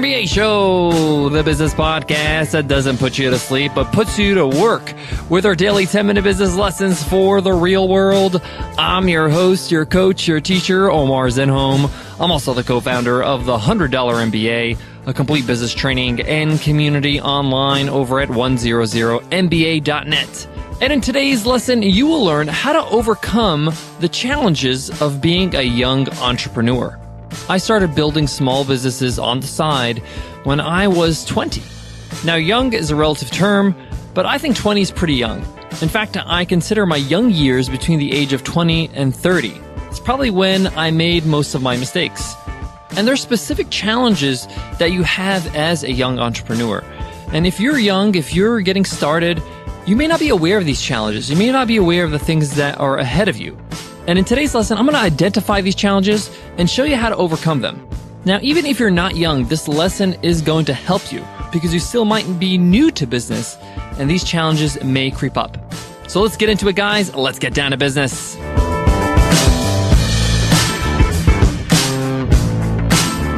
MBA Show, the business podcast that doesn't put you to sleep, but puts you to work with our daily 10-minute business lessons for the real world. I'm your host, your coach, your teacher, Omar Zenhom. I'm also the co-founder of the $100 MBA, a complete business training and community online over at 100mba.net. And in today's lesson, you will learn how to overcome the challenges of being a young entrepreneur. I started building small businesses on the side when I was 20. Now, young is a relative term, but I think 20 is pretty young. In fact, I consider my young years between the age of 20 and 30. It's probably when I made most of my mistakes. And there's specific challenges that you have as a young entrepreneur. And if you're young, if you're getting started, you may not be aware of these challenges. You may not be aware of the things that are ahead of you. And in today's lesson, I'm going to identify these challenges and show you how to overcome them. Now, even if you're not young, this lesson is going to help you because you still might be new to business and these challenges may creep up. So let's get into it, guys. Let's get down to business.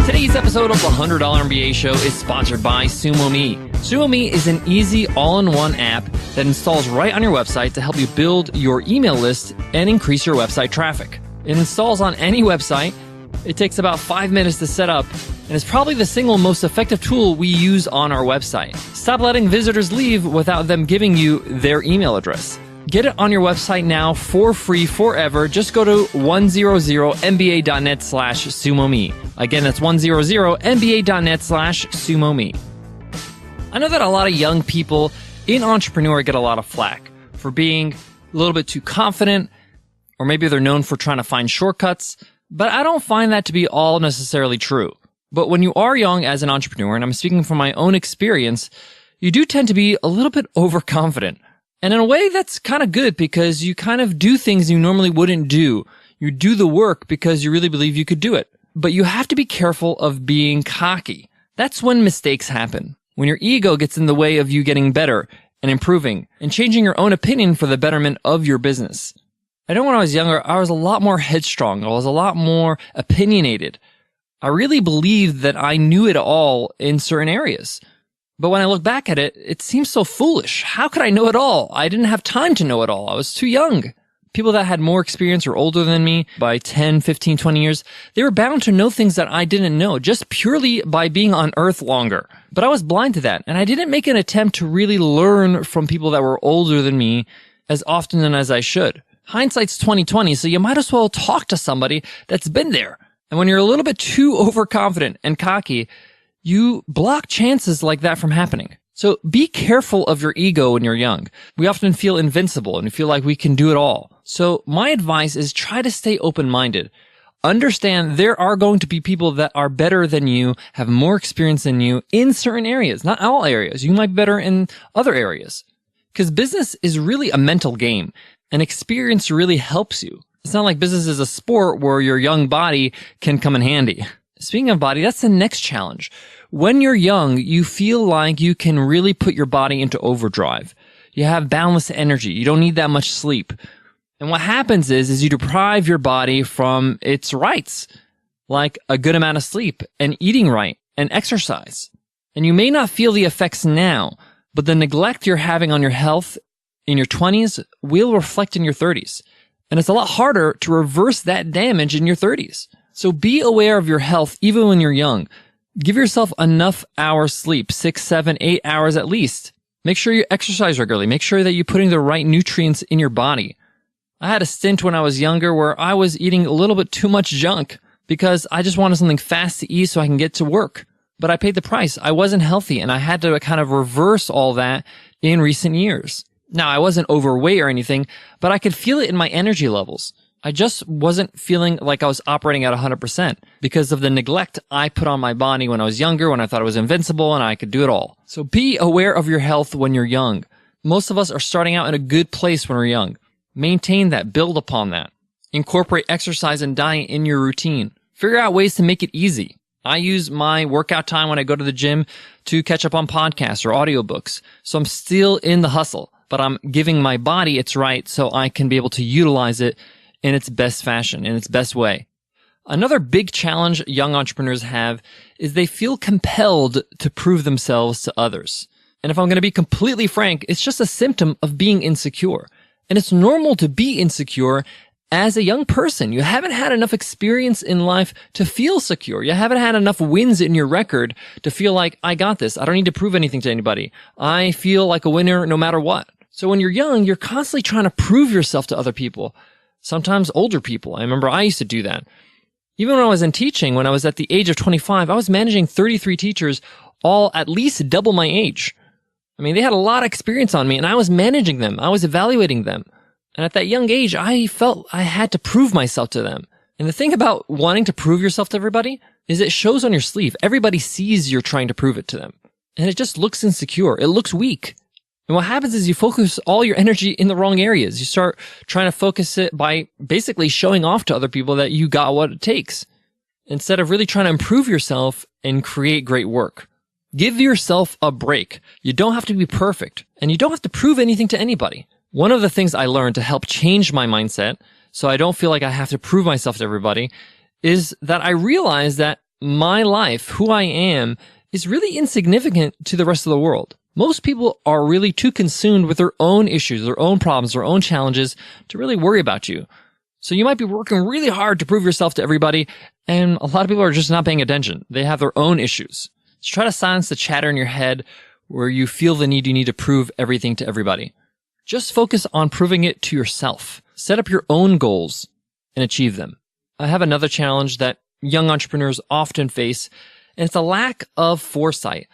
Today's episode of the $100 MBA Show is sponsored by SumoMe. SumoMe is an easy all-in-one app that installs right on your website to help you build your email list and increase your website traffic. It installs on any website. It takes about 5 minutes to set up, and it's probably the single most effective tool we use on our website. Stop letting visitors leave without them giving you their email address. Get it on your website now for free forever. Just go to 100mba.net/SumoMe. Again, that's 100mba.net/SumoMe. I know that a lot of young people in entrepreneur get a lot of flack for being a little bit too confident, or maybe they're known for trying to find shortcuts, but I don't find that to be all necessarily true. But when you are young as an entrepreneur, and I'm speaking from my own experience, you do tend to be a little bit overconfident. And in a way, that's kind of good because you kind of do things you normally wouldn't do. You do the work because you really believe you could do it. But you have to be careful of being cocky. That's when mistakes happen. When your ego gets in the way of you getting better and improving and changing your own opinion for the betterment of your business. I know when I was younger, I was a lot more headstrong. I was a lot more opinionated. I really believed that I knew it all in certain areas. But when I look back at it, it seems so foolish. How could I know it all? I didn't have time to know it all. I was too young. People that had more experience or older than me by 10, 15, 20 years, they were bound to know things that I didn't know just purely by being on earth longer. But I was blind to that, and I didn't make an attempt to really learn from people that were older than me as often as I should. Hindsight's 20/20, so you might as well talk to somebody that's been there. And when you're a little bit too overconfident and cocky, you block chances like that from happening. So be careful of your ego when you're young. We often feel invincible and we feel like we can do it all. So my advice is try to stay open-minded. Understand there are going to be people that are better than you, have more experience than you in certain areas, not all areas. You might be better in other areas. Because business is really a mental game and experience really helps you. It's not like business is a sport where your young body can come in handy. Speaking of body, that's the next challenge. When you're young, you feel like you can really put your body into overdrive. You have boundless energy. You don't need that much sleep. And what happens is you deprive your body from its rights, like a good amount of sleep and eating right and exercise. And you may not feel the effects now, but the neglect you're having on your health in your 20s will reflect in your 30s. And it's a lot harder to reverse that damage in your 30s. So be aware of your health even when you're young. Give yourself enough hours sleep, 6, 7, 8 hours at least. Make sure you exercise regularly. Make sure that you're putting the right nutrients in your body. I had a stint when I was younger where I was eating a little bit too much junk because I just wanted something fast to eat so I can get to work. But I paid the price. I wasn't healthy and I had to kind of reverse all that in recent years. Now, I wasn't overweight or anything, but I could feel it in my energy levels. I just wasn't feeling like I was operating at 100% because of the neglect I put on my body when I was younger, when I thought I was invincible and I could do it all. So be aware of your health when you're young. Most of us are starting out in a good place when we're young. Maintain that. Build upon that. Incorporate exercise and diet in your routine. Figure out ways to make it easy. I use my workout time when I go to the gym to catch up on podcasts or audiobooks. So I'm still in the hustle, but I'm giving my body its right so I can be able to utilize it in its best fashion, in its best way. Another big challenge young entrepreneurs have is they feel compelled to prove themselves to others. And if I'm going to be completely frank, it's just a symptom of being insecure. And it's normal to be insecure as a young person. You haven't had enough experience in life to feel secure. You haven't had enough wins in your record to feel like, I got this. I don't need to prove anything to anybody. I feel like a winner no matter what. So when you're young, you're constantly trying to prove yourself to other people, sometimes older people. I remember I used to do that. Even when I was in teaching, when I was at the age of 25, I was managing 33 teachers, all at least double my age. I mean, they had a lot of experience on me, and I was managing them. I was evaluating them. And at that young age, I felt I had to prove myself to them. And the thing about wanting to prove yourself to everybody is it shows on your sleeve. Everybody sees you're trying to prove it to them. And it just looks insecure. It looks weak. And what happens is you focus all your energy in the wrong areas. You start trying to focus it by basically showing off to other people that you got what it takes, instead of really trying to improve yourself and create great work. Give yourself a break. You don't have to be perfect, and you don't have to prove anything to anybody. One of the things I learned to help change my mindset so I don't feel like I have to prove myself to everybody is that I realize that my life, who I am, is really insignificant to the rest of the world. Most people are really too consumed with their own issues, their own problems, their own challenges to really worry about you. So you might be working really hard to prove yourself to everybody, and a lot of people are just not paying attention. They have their own issues. So try to silence the chatter in your head where you feel the need you need to prove everything to everybody. Just focus on proving it to yourself. Set up your own goals and achieve them. I have another challenge that young entrepreneurs often face, and it's a lack of foresight.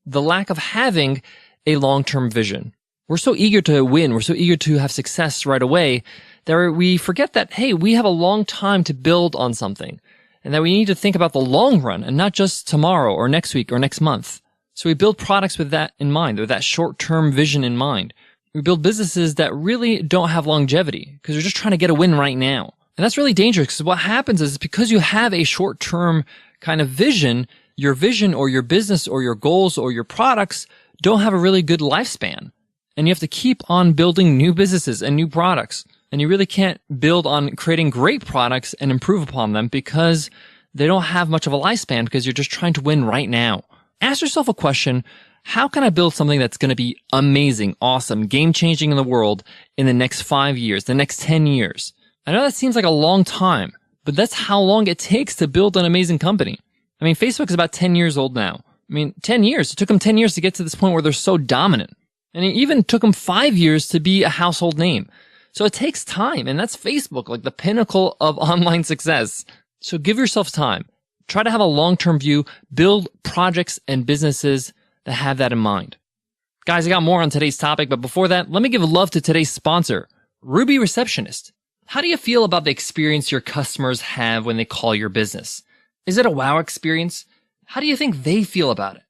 The lack of having a long-term vision. We're so eager to win, we're so eager to have success right away that we forget that, hey, we have a long time to build on something, and that we need to think about the long run and not just tomorrow or next week or next month. So we build products with that in mind, with that short-term vision in mind. We build businesses that really don't have longevity because you're just trying to get a win right now. And that's really dangerous because what happens is because you have a short-term kind of vision, your vision or your business or your goals or your products don't have a really good lifespan. And you have to keep on building new businesses and new products. And you really can't build on creating great products and improve upon them because they don't have much of a lifespan because you're just trying to win right now. Ask yourself a question. How can I build something that's going to be amazing, awesome, game-changing in the world in the next 5 years, the next 10 years? I know that seems like a long time, but that's how long it takes to build an amazing company. I mean, Facebook is about 10 years old now. I mean, 10 years. It took them 10 years to get to this point where they're so dominant. And it even took them 5 years to be a household name. So it takes time, and that's Facebook, like the pinnacle of online success. So give yourself time. Try to have a long-term view. Build projects and businesses that have that in mind. Guys, I got more on today's topic, but before that, let me give love to today's sponsor, Ruby Receptionist. How do you feel about the experience your customers have when they call your business? Is it a wow experience? How do you think they feel about it?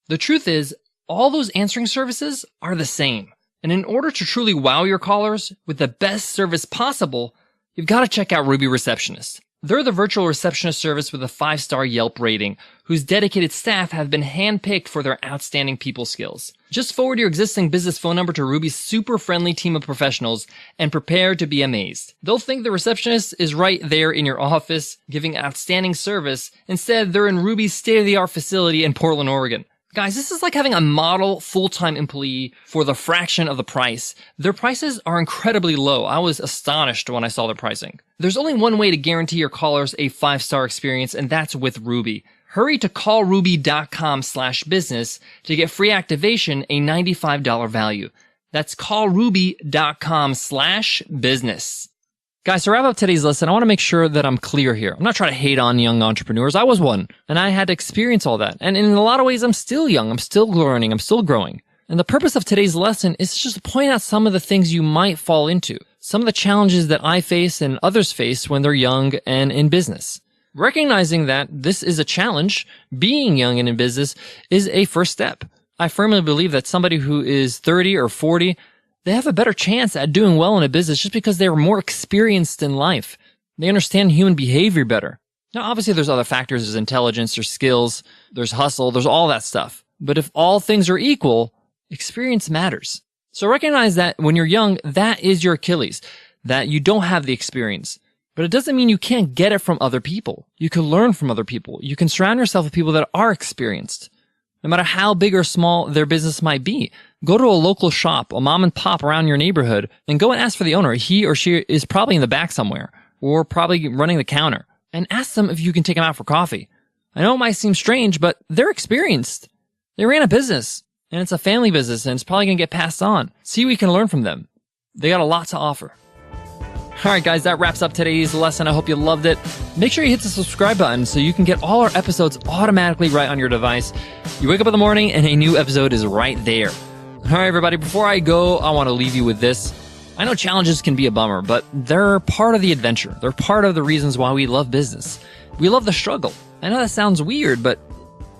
The truth is, all those answering services are the same. And in order to truly wow your callers with the best service possible, you've got to check out Ruby Receptionist. They're the virtual receptionist service with a 5-star Yelp rating, whose dedicated staff have been handpicked for their outstanding people skills. Just forward your existing business phone number to Ruby's super friendly team of professionals and prepare to be amazed. They'll think the receptionist is right there in your office, giving outstanding service. Instead, they're in Ruby's state-of-the-art facility in Portland, Oregon. Guys, this is like having a model full-time employee for the fraction of the price. Their prices are incredibly low. I was astonished when I saw their pricing. There's only one way to guarantee your callers a 5-star experience, and that's with Ruby. Hurry to callruby.com/business to get free activation, a $95 value. That's callruby.com/business. Guys, to wrap up today's lesson, I want to make sure that I'm clear here. I'm not trying to hate on young entrepreneurs. I was one, and I had to experience all that. And in a lot of ways, I'm still young. I'm still learning. I'm still growing. And the purpose of today's lesson is just to point out some of the things you might fall into, some of the challenges that I face and others face when they're young and in business. Recognizing that this is a challenge, being young and in business, is a first step. I firmly believe that somebody who is 30 or 40, they have a better chance at doing well in a business just because they're more experienced in life. They understand human behavior better. Now, obviously, there's other factors. There's intelligence, there's skills, there's hustle, there's all that stuff. But if all things are equal, experience matters. So recognize that when you're young, that is your Achilles, that you don't have the experience. But it doesn't mean you can't get it from other people. You can learn from other people. You can surround yourself with people that are experienced. No matter how big or small their business might be, go to a local shop, a mom and pop around your neighborhood, and go and ask for the owner. He or she is probably in the back somewhere, or probably running the counter, and ask them if you can take them out for coffee. I know it might seem strange, but they're experienced. They ran a business, and it's a family business, and it's probably going to get passed on. See what you can learn from them. They got a lot to offer. All right, guys, that wraps up today's lesson. I hope you loved it. Make sure you hit the subscribe button so you can get all our episodes automatically right on your device. You wake up in the morning and a new episode is right there. All right, everybody, before I go, I want to leave you with this. I know challenges can be a bummer, but they're part of the adventure. They're part of the reasons why we love business. We love the struggle. I know that sounds weird, but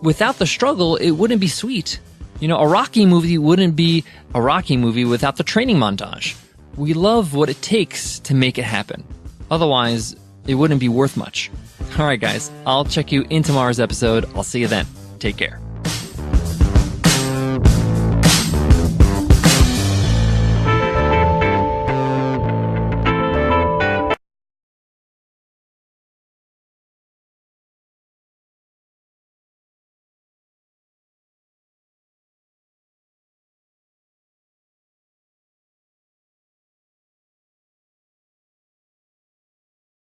without the struggle, it wouldn't be sweet. You know, a Rocky movie wouldn't be a Rocky movie without the training montage. We love what it takes to make it happen. Otherwise, it wouldn't be worth much. All right, guys, I'll check you in tomorrow's episode. I'll see you then. Take care.